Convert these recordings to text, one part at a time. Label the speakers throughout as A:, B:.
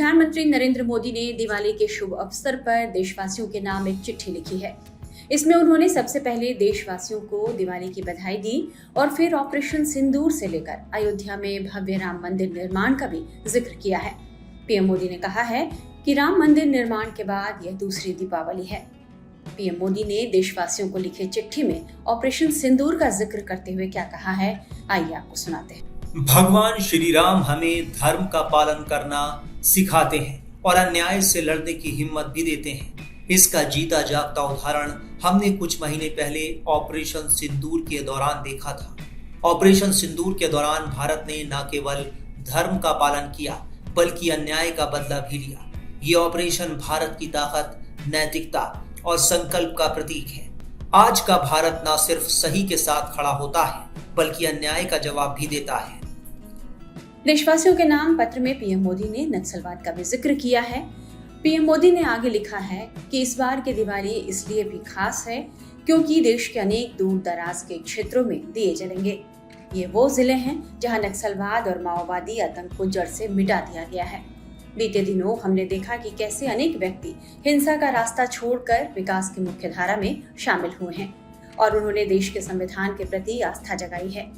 A: प्रधानमंत्री नरेंद्र मोदी ने दिवाली के शुभ अवसर पर देशवासियों के नाम एक चिट्ठी लिखी है। इसमें उन्होंने सबसे पहले देशवासियों को दिवाली की बधाई दी और फिर ऑपरेशन सिंदूर से लेकर अयोध्या में भव्य राम मंदिर निर्माण का भी जिक्र किया है। पीएम मोदी ने कहा है कि राम मंदिर निर्माण के बाद यह दूसरी दीपावली है। पीएम मोदी ने देशवासियों को लिखे चिट्ठी में ऑपरेशन सिंदूर का जिक्र करते हुए क्या कहा है, आइए आपको सुनाते हैं।
B: भगवान श्री राम हमें धर्म का पालन करना सिखाते हैं और अन्याय से लड़ने की हिम्मत भी देते हैं। इसका जीता जागता उदाहरण हमने कुछ महीने पहले ऑपरेशन सिंदूर के दौरान देखा था। ऑपरेशन सिंदूर के दौरान भारत ने न केवल धर्म का पालन किया बल्कि अन्याय का बदला भी लिया। ये ऑपरेशन भारत की ताकत, नैतिकता और संकल्प का प्रतीक है। आज का भारत न सिर्फ सही के साथ खड़ा होता है बल्कि अन्याय का जवाब भी देता है।
A: देशवासियों के नाम पत्र में पीएम मोदी ने नक्सलवाद का भी जिक्र किया है। पीएम मोदी ने आगे लिखा है कि इस बार की दिवाली इसलिए भी खास है क्योंकि देश के अनेक दूर दराज के क्षेत्रों में दिए जलेंगे। ये वो जिले हैं जहां नक्सलवाद और माओवादी आतंक को जड़ से मिटा दिया गया है। बीते दिनों हमने देखा कि कैसे अनेक व्यक्ति हिंसा का रास्ता छोड़कर विकास की मुख्य धारा में शामिल हुए हैं और उन्होंने देश के संविधान के प्रति आस्था जगाई है।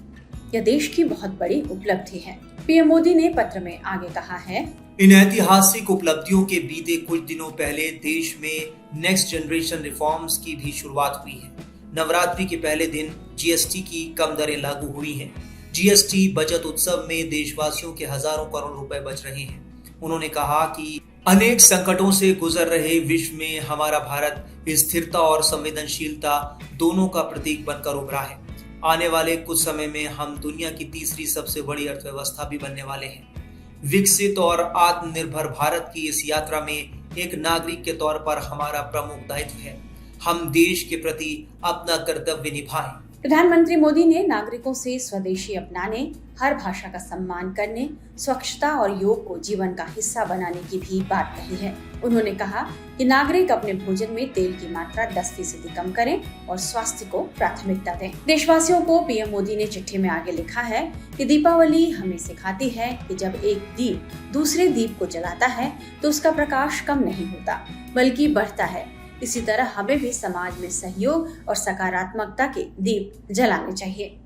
A: यह देश की बहुत बड़ी उपलब्धि है। पीएम मोदी ने पत्र में आगे कहा है,
B: इन ऐतिहासिक उपलब्धियों के बीते कुछ दिनों पहले देश में नेक्स्ट जनरेशन रिफॉर्म्स की भी शुरुआत हुई है। नवरात्रि के पहले दिन जीएसटी की कम दरें लागू हुई हैं। जीएसटी बचत उत्सव में देशवासियों के हजारों करोड़ रुपए बच रहे हैं। उन्होंने कहा कि अनेक संकटों से गुजर रहे विश्व में हमारा भारत स्थिरता और संवेदनशीलता दोनों का प्रतीक बनकर उभरा है। आने वाले कुछ समय में हम दुनिया की तीसरी सबसे बड़ी अर्थव्यवस्था भी बनने वाले हैं। विकसित और आत्मनिर्भर भारत की इस यात्रा में एक नागरिक के तौर पर हमारा प्रमुख दायित्व है, हम देश के प्रति अपना कर्तव्य निभाएं।
A: प्रधानमंत्री मोदी ने नागरिकों से स्वदेशी अपनाने, हर भाषा का सम्मान करने, स्वच्छता और योग को जीवन का हिस्सा बनाने की भी बात कही है। उन्होंने कहा कि नागरिक अपने भोजन में तेल की मात्रा 10% कम करें और स्वास्थ्य को प्राथमिकता दें। देशवासियों को पीएम मोदी ने चिट्ठी में आगे लिखा है कि दीपावली हमें सिखाती है कि जब एक दीप दूसरे दीप को जलाता है तो उसका प्रकाश कम नहीं होता बल्कि बढ़ता है। इसी तरह हमें भी समाज में सहयोग और सकारात्मकता के दीप जलाने चाहिए।